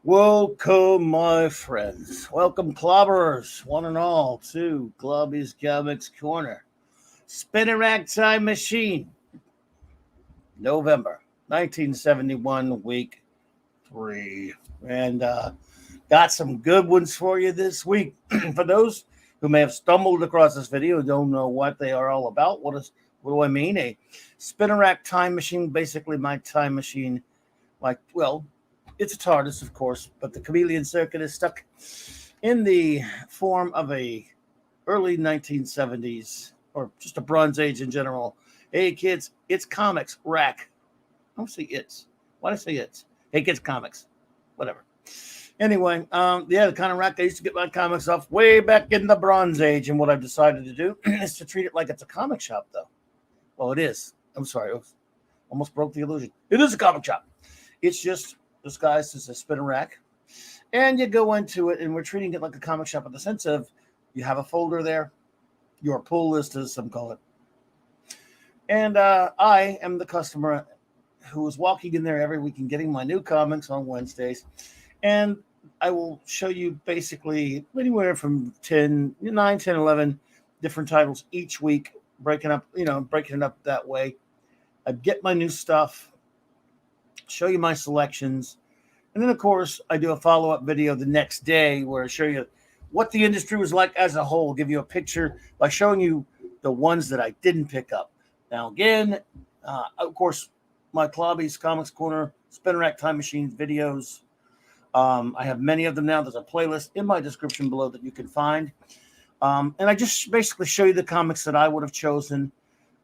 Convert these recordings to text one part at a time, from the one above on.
Welcome, my friends. Welcome, clobbers, one and all, to Clobby'S Comics Corner. Spinner Rack Time Machine, November 1971, week 3. And got some good ones for you this week. For those who may have stumbled across this video and don't know what they are all about, what do I mean? A spinner rack time machine, basically my time machine, it's a TARDIS, of course, but the chameleon circuit is stuck in the form of a early 1970s or just a Bronze Age in general. Hey kids, it's comics rack. I don't say it's. Why do I say it's? Hey kids, comics, whatever. Anyway, the kind of rack I used to get my comics off way back in the Bronze Age, and what I've decided to do is to treat it like it's a comic shop, though. Well, it is. I'm sorry, I almost broke the illusion. It is a comic shop. It's just disguised as a spinner rack, and you go into it, and we're treating it like a comic shop in the sense of you have a folder there, your pull list, as some call it, and I am the customer who is walking in there every week and getting my new comics on Wednesdays, and I will show you basically anywhere from 9, 10, 11 different titles each week, breaking it up that way. I get my new stuff, show you my selections, and then, of course, I do a follow-up video the next day where I show you what the industry was like as a whole, give you a picture by showing you the ones that I didn't pick up. Now, again, of course, my Clobby'S Comics Corner, Spinner Rack Time Machine videos, I have many of them now. There's a playlist in my description below that you can find. And I just basically show you the comics that I would have chosen.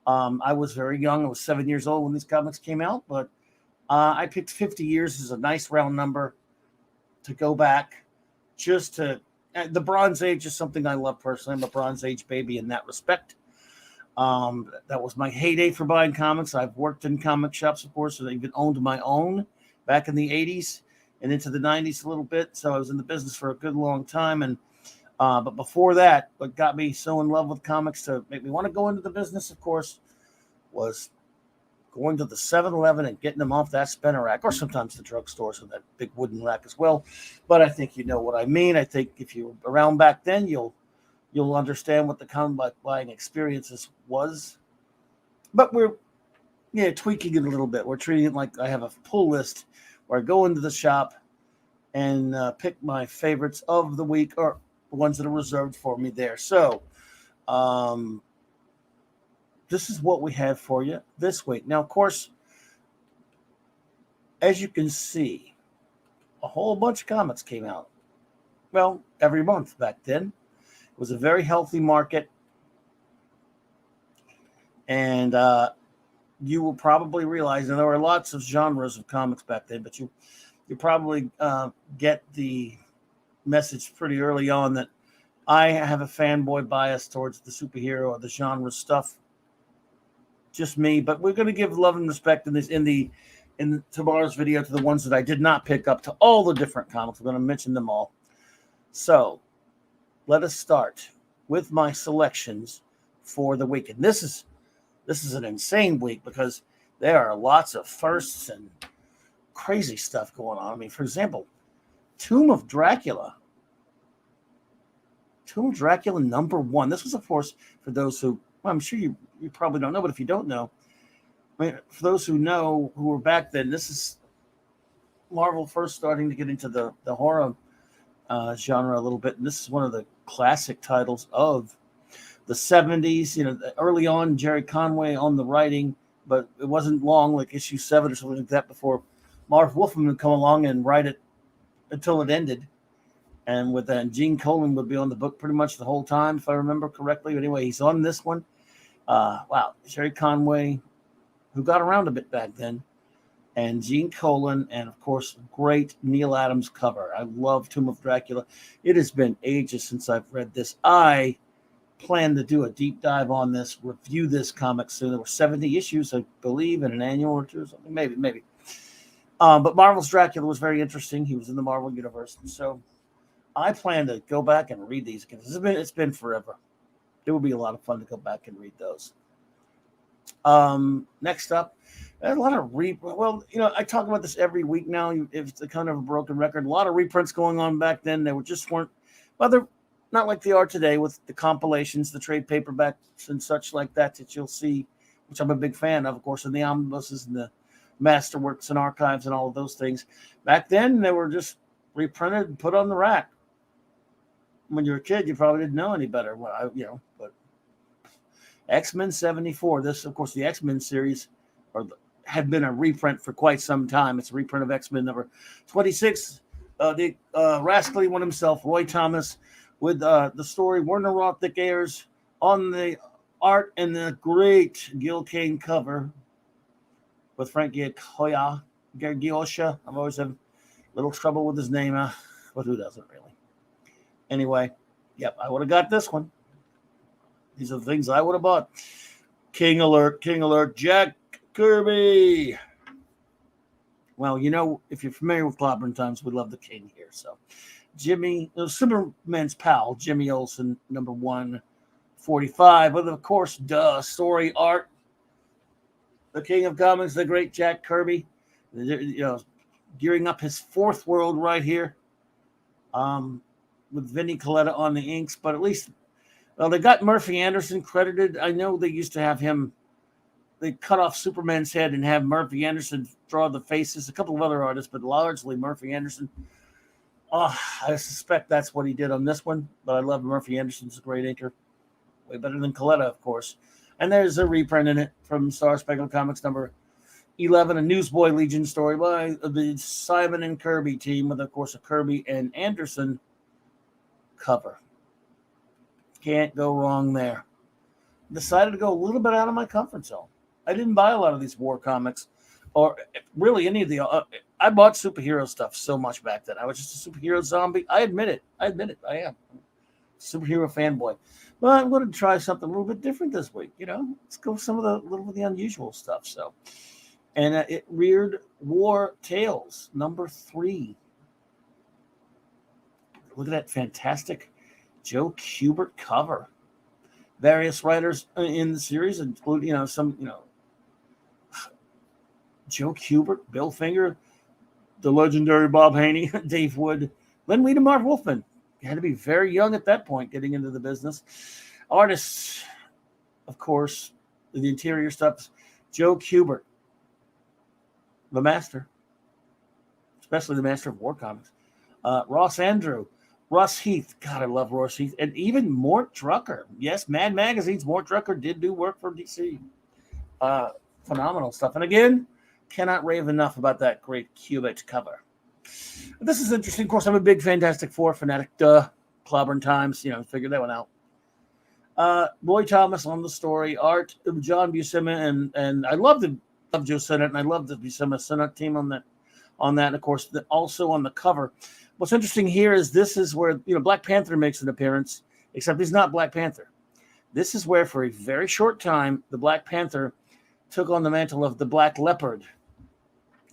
I was very young. I was 7 years old when these comics came out, but I picked 50 years as a nice round number to go back just to the Bronze Age is something I love personally. I'm a Bronze Age baby in that respect. That was my heyday for buying comics. I've worked in comic shops, of course, and I even owned my own back in the 80s and into the 90s a little bit. So I was in the business for a good long time. And but before that, what got me so in love with comics to make me want to go into the business, of course, was going to the 7-Eleven and getting them off that spinner rack, or sometimes the drugstores and that big wooden rack as well. But I think you know what I mean. I think if you were around back then, you'll understand what the comic buying experiences was. But we're tweaking it a little bit. We're treating it like I have a pull list where I go into the shop and pick my favorites of the week or the ones that are reserved for me there. So this is what we have for you this week. Now, of course, as you can see, a whole bunch of comics came out. Well, every month back then. It was a very healthy market. And you will probably realize, and there were lots of genres of comics back then, but you probably get the message pretty early on that I have a fanboy bias towards the superhero or the genre stuff. Just me, but we're going to give love and respect in tomorrow's video to the ones that I did not pick up, to all the different comics. We're going to mention them all. So let us start with my selections for the week. And this is an insane week because there are lots of firsts and crazy stuff going on. I mean, for example, Tomb of Dracula #1. This was, of course, for those who, well, I'm sure you probably don't know, but if you don't know, I mean, for those who know, who were back then, this is Marvel first starting to get into the horror genre a little bit, and this is one of the classic titles of the 70s. Early on, Jerry Conway on the writing, but it wasn't long, like issue 7 or something like that, before Marv Wolfman would come along and write it until it ended. And with that, Gene Colan would be on the book pretty much the whole time, if I remember correctly. But anyway, he's on this one. Wow, Jerry Conway, who got around a bit back then, and Gene Colan, and of course, great Neil Adams cover. I love Tomb of Dracula. It has been ages since I've read this. I plan to do a deep dive on this, review this comic soon. There were 70 issues, I believe, in an annual or two or something, maybe. But Marvel's Dracula was very interesting. He was in the Marvel Universe, and so I plan to go back and read these again. It's been forever. It would be a lot of fun to go back and read those. Next up, A lot of well, I talk about this every week now. It's a kind of a broken record. A lot of reprints going on back then. They just weren't, well, they're not like they are today with the compilations, the trade paperbacks, and such like that you'll see, which I'm a big fan of course, and the omnibuses and the masterworks and archives and all of those things. Back then, they were just reprinted and put on the rack. When you were a kid, you probably didn't know any better. Well, but X-Men 74. This, of course, the X-Men series, had been a reprint for quite some time. It's a reprint of X-Men number 26. The rascally one himself, Roy Thomas, with the story Werner Roth Dick Ayers on the art and the great Gil Kane cover with Frank Giosha. I've always had a little trouble with his name, but who doesn't really? Anyway, yep, I would have got this one. These are the things I would have bought. King Alert, Jack Kirby. Well, if you're familiar with Clobbering Times, we love the King here. So, Superman's pal, Jimmy Olsen, number 145, with, of course, story art. The King of Comics, the great Jack Kirby, gearing up his fourth world right here, with Vinnie Coletta on the inks. But at least, they got Murphy Anderson credited. I know they used to have him. They cut off Superman's head and have Murphy Anderson draw the faces. A couple of other artists, but largely Murphy Anderson. I suspect that's what he did on this one. But I love Murphy Anderson's a great inker, way better than Coletta, of course. And there's a reprint in it from Star Spangled Comics number 11, a Newsboy Legion story by the Simon and Kirby team, with, of course, a Kirby and Anderson cover. Can't go wrong there. Decided to go a little bit out of my comfort zone. I didn't buy a lot of these war comics, or really any of the. I bought superhero stuff so much back then. I was just a superhero zombie. I admit it. I am. Superhero fanboy. Well, I'm going to try something a little bit different this week. Let's go with some of the unusual stuff. So, and it reared War Tales number 3. Look at that fantastic Joe Kubert cover. Various writers in the series, including Joe Kubert, Bill Finger, the legendary Bob Haney, Dave Wood, Lynn Weed, and Marv Wolfman. You had to be very young at that point getting into the business. Artists, of course, the interior stuff, Joe Kubert, the master, especially the master of war comics. Ross Andrew, Russ Heath. God, I love Russ Heath. And even Mort Drucker. Yes, Mad Magazine's Mort Drucker did do work for DC. Phenomenal stuff. And again, cannot rave enough about that great Kubert cover. This is interesting. Of course, I'm a big Fantastic Four fanatic. Clobbering Times, figure that one out. Roy Thomas on the story, art of John Buscema, and I love Joe Sinnott, and I love the Buscema Sinnott team on that. And of course, also on the cover. What's interesting here is this is where Black Panther makes an appearance, except he's not Black Panther. This is where, for a very short time, the Black Panther took on the mantle of the Black Leopard.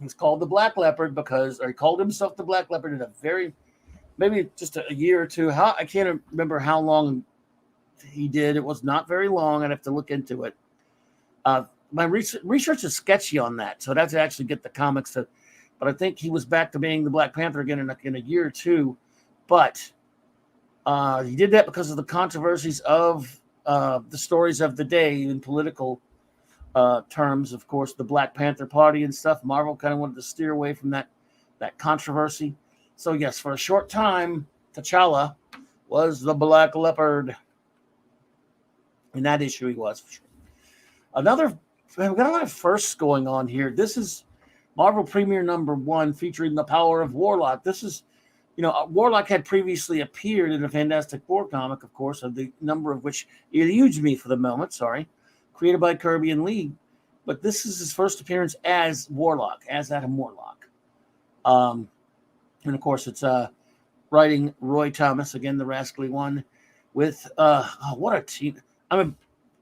He's called the Black Leopard because, or he called himself the Black Leopard in a very, maybe just a year or two. I can't remember how long he did. It was not very long. I'd have to look into it. My research is sketchy on that, so I'd have to actually get the comics to. But I think he was back to being the Black Panther again in a year or two. But he did that because of the controversies of the stories of the day in political terms. Of course, the Black Panther Party and stuff. Marvel kind of wanted to steer away from that controversy. So yes, for a short time, T'Challa was the Black Leopard. In that issue, he was for sure. We've got a lot of firsts going on here. This is Marvel Premiere number 1, featuring the power of Warlock. This is, Warlock had previously appeared in a Fantastic Four comic, of course, of the number of which eluded me for the moment, created by Kirby and Lee. But this is his first appearance as Warlock, as Adam Warlock. And of course, it's writing Roy Thomas, again, the rascally one, with, what a team.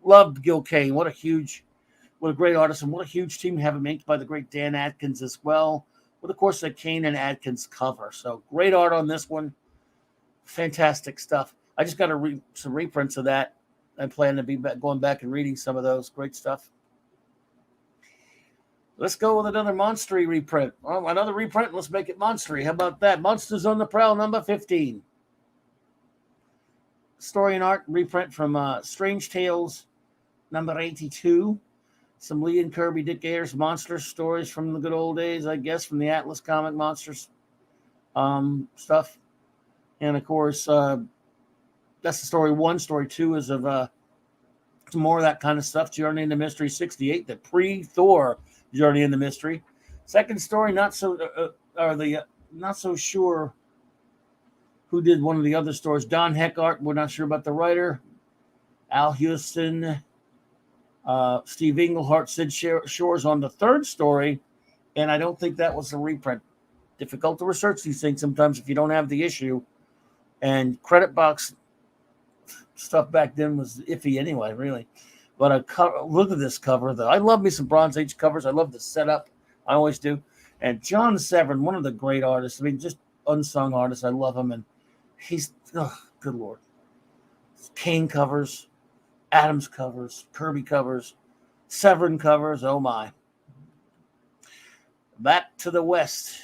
Loved Gil Kane. What a great artist, and what a huge team to have him inked by the great Dan Adkins as well. With, of course, the Kane and Adkins cover. So great art on this one. Fantastic stuff. I just got some reprints of that. I plan to be going back and reading some of those. Great stuff. Let's go with another Monstery reprint. Well, another reprint. Let's make it Monstery. How about that? Monsters on the Prowl, number 15. Story and art reprint from Strange Tales, number 82. Some Lee and Kirby Dick Ayers monster stories from the good old days, I guess, from the Atlas Comic Monsters stuff. And, of course, that's the story 1. Story 2 is of some more of that kind of stuff. Journey into Mystery 68, the pre-Thor Journey into Mystery. Second story, not so sure who did one of the other stories. Don Heckart, we're not sure about the writer. Al Houston, Steve Englehart, Sid Shores on the third story, and I don't think that was a reprint. Difficult to research these things sometimes if you don't have the issue. And credit box stuff back then was iffy anyway, really. But look at this cover. I love me some Bronze Age covers. I love the setup. I always do. And John Severin, one of the great artists. I mean, just unsung artists. I love him. And he's, good Lord. Kane covers, Adams covers, Kirby covers, Severin covers. Oh, my. Back to the West.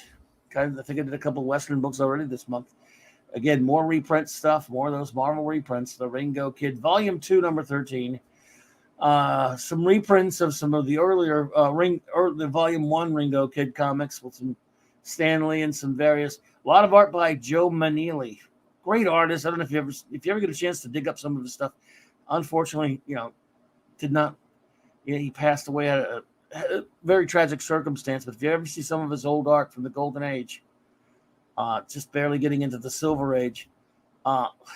I think I did a couple of Western books already this month. Again, more reprint stuff, more of those Marvel reprints. The Ringo Kid Volume 2, number 13. Some reprints of some of the earlier the Volume 1 Ringo Kid comics with some Stanley and some various. A lot of art by Joe Maneely. Great artist. I don't know if you ever get a chance to dig up some of his stuff. Unfortunately, did not. He passed away at a very tragic circumstance. But if you ever see some of his old art from the Golden Age, just barely getting into the Silver Age,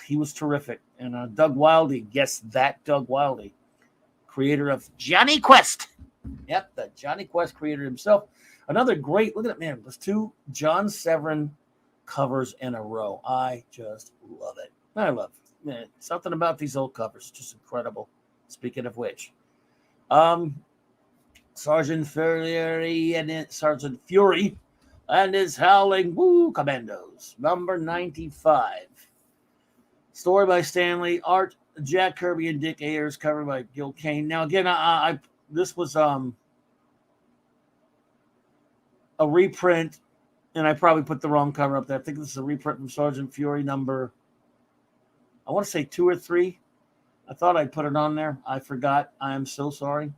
he was terrific. And Doug Wildy, guess that Doug Wildy, creator of Johnny Quest. Yep, the Johnny Quest creator himself. Another great, look at it, man. There's 2 John Severin covers in a row. I just love it. I love it. Man, something about these old covers, just incredible. Speaking of which, Sergeant Fury and his Howling Commandos, number 95. Story by Stanley, art Jack Kirby and Dick Ayers, cover by Gil Kane. Now again, this was a reprint, and I probably put the wrong cover up there. I think this is a reprint from Sergeant Fury number, I want to say 2 or 3. I thought I'd put it on there. I forgot. I am so sorry.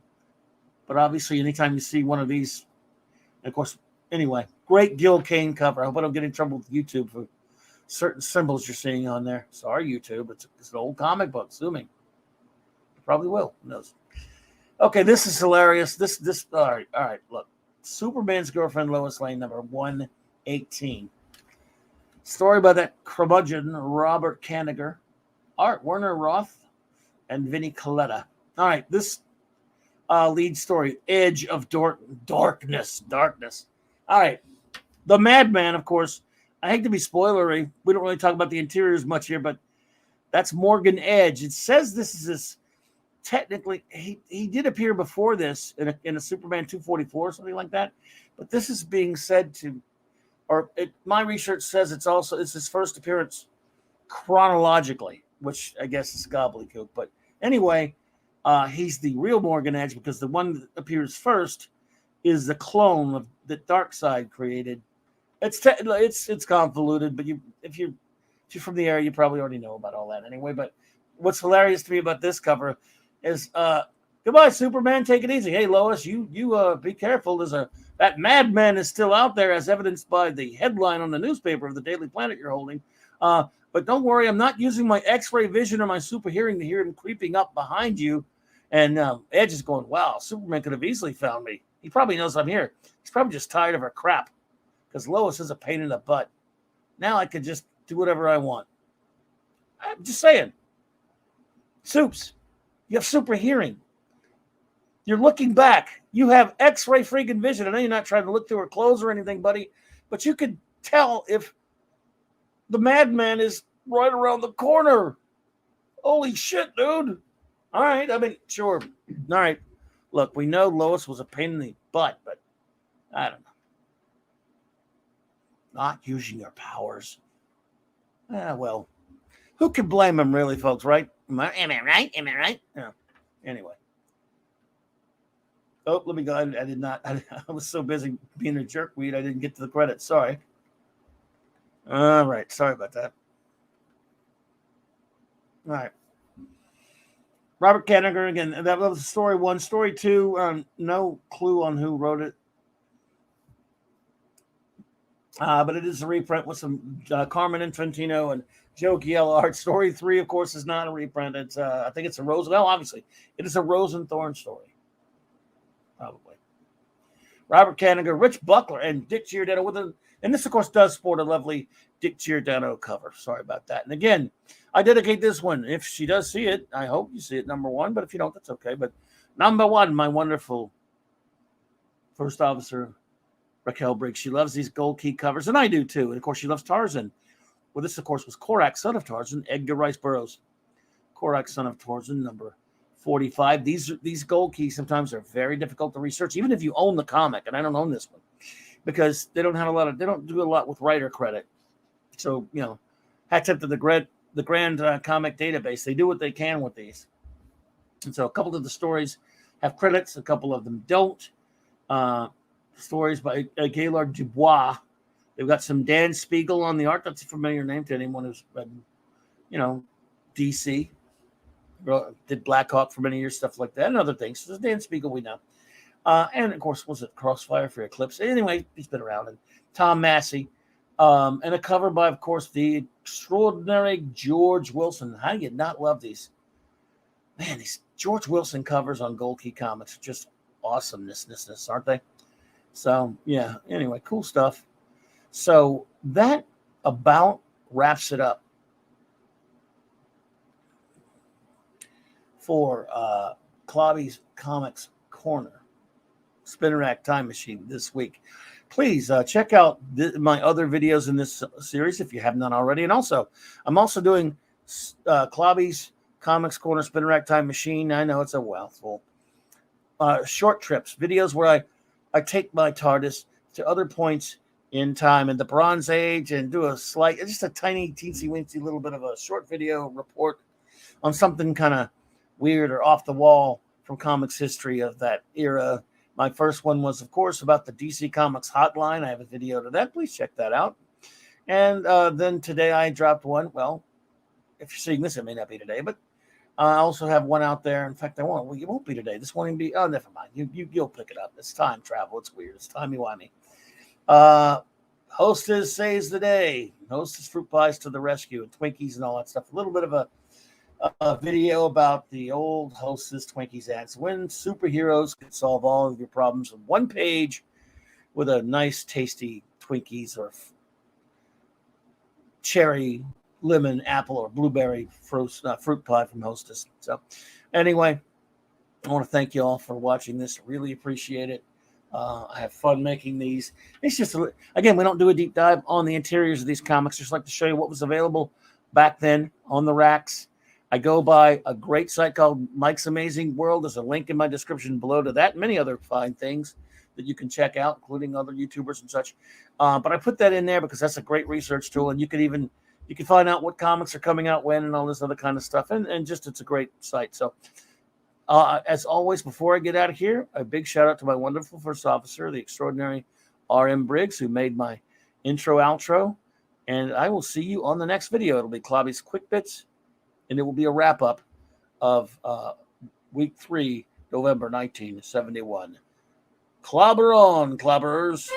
But obviously, anytime you see one of these, and of course, anyway, great Gil Kane cover. I hope I don't get in trouble with YouTube for certain symbols you're seeing on there. Sorry, YouTube. It's an old comic book. Sue me. Probably will. Who knows? Okay, this is hilarious. This. All right. Look, Superman's Girlfriend, Lois Lane, number 118. Story by that curmudgeon Robert Kanigher. Art Werner Roth and Vinnie Coletta. All right, this lead story, Edge of Darkness. All right, the Madman, of course. I hate to be spoilery. We don't really talk about the interiors much here, but that's Morgan Edge. It says this is his, technically, he did appear before this in a Superman 244 or something like that, but this is being said to, my research says it's his first appearance chronologically, which I guess is gobbledygook. But anyway, he's the real Morgan Edge because the one that appears first is the clone that Darkseid created. It's convoluted, but if you're from the area, you probably already know about all that anyway. But what's hilarious to me about this cover is goodbye, Superman. Take it easy. Hey, Lois, you be careful. That madman is still out there, as evidenced by the headline on the newspaper of the Daily Planet you're holding. But don't worry, I'm not using my X-ray vision or my super hearing to hear him creeping up behind you. And Edge is going, wow, Superman could have easily found me. He probably knows I'm here. He's probably just tired of her crap because Lois is a pain in the butt. Now I could just do whatever I want. I'm just saying. Supes, you have super hearing. You're looking back. You have X-ray freaking vision. I know you're not trying to look through her clothes or anything, buddy, but you could tell if the madman is right around the corner. Holy shit, dude. All right. I mean, sure. All right. Look, we know Lois was a pain in the butt, but I don't know. Not using her powers. Well, who can blame him, really, folks, right? Am I right? Yeah. Anyway. Oh, let me go. I did not. I was so busy being a jerkweed, I didn't get to the credits. Sorry. All right. Sorry about that. All right. Robert Kanigher, again, that was story one. Story two, no clue on who wrote it. But it is a reprint with some Carmen Infantino and Joe Giello art. Story three, of course, is not a reprint. It's I think it's a Rose. Well, obviously, it is a Rose and Thorn story. Probably. Robert Kanigher, Rich Buckler, and Dick Giordano with a, and this, of course, does sport a lovely Dick Giordano cover. Sorry about that. And again, I dedicate this one. If she does see it, I hope you see it, number one. But if you don't, that's okay. But number one, my wonderful first officer, Raquel Briggs. She loves these Gold Key covers, and I do too. And of course, she loves Tarzan. Well, this, of course, was Korak, son of Tarzan, Edgar Rice Burroughs. Korak, son of Tarzan, number 45. These Gold Keys sometimes are very difficult to research, even if you own the comic. And I don't own this one because they don't do a lot with writer credit. So, hats up to the Grand Comic Database. They do what they can with these. And so a couple of the stories have credits, a couple of them don't. Stories by Gaylord Dubois. They've got some Dan Spiegel on the art. That's a familiar name to anyone who's read, DC. Did Black Hawk for many years, stuff like that, and other things. So Dan Spiegel, we know. And, of course, was it Crossfire for Eclipse? Anyway, he's been around. And Tom Massey. And a cover by, of course, the extraordinary George Wilson. How do you not love these? Man, these George Wilson covers on Gold Key Comics are just awesomeness, aren't they? So, yeah, anyway, cool stuff. So that about wraps it up for Clobby'S Comics Corner, Spinner Rack Time Machine this week. Please check out my other videos in this series if you have not already. And also, I'm also doing Clobby'S Comics Corner, Spinner Rack Time Machine. I know it's a mouthful. Short trips, videos where I take my TARDIS to other points in time in the Bronze Age and do just a tiny, teensy-weensy little bit of a short video report on something kind of weird or off the wall from comics history of that era. My first one was, of course, about the DC Comics Hotline. I have a video to that. Please check that out. And then today I dropped one. Well, if you're seeing this, it may not be today, but I also have one out there. In fact, it won't be today. This won't even be. Oh, never mind. You'll pick it up. It's time travel. It's weird. It's timey-wimey. Hostess saves the day. Hostess fruit pies to the rescue and Twinkies and all that stuff. A little bit of a video about the old Hostess Twinkies ads. When superheroes can solve all of your problems in one page with a nice, tasty Twinkies or cherry, lemon, apple, or blueberry fruit pie from Hostess. So anyway, I want to thank you all for watching this. Really appreciate it. I have fun making these. It's just, again, we don't do a deep dive on the interiors of these comics. Just like to show you what was available back then on the racks. I go by a great site called Mike's Amazing World. There's a link in my description below to that and many other fine things that you can check out, including other YouTubers and such. But I put that in there because that's a great research tool, and you can find out what comics are coming out when and all this other kind of stuff. And just, it's a great site. So as always, before I get out of here, a big shout out to my wonderful first officer, the extraordinary R.M. Briggs, who made my intro, outro. And I will see you on the next video. It'll be Clobby'S Quick Bits, and it will be a wrap up of week 3, November 1971. Clobber on, clobbers.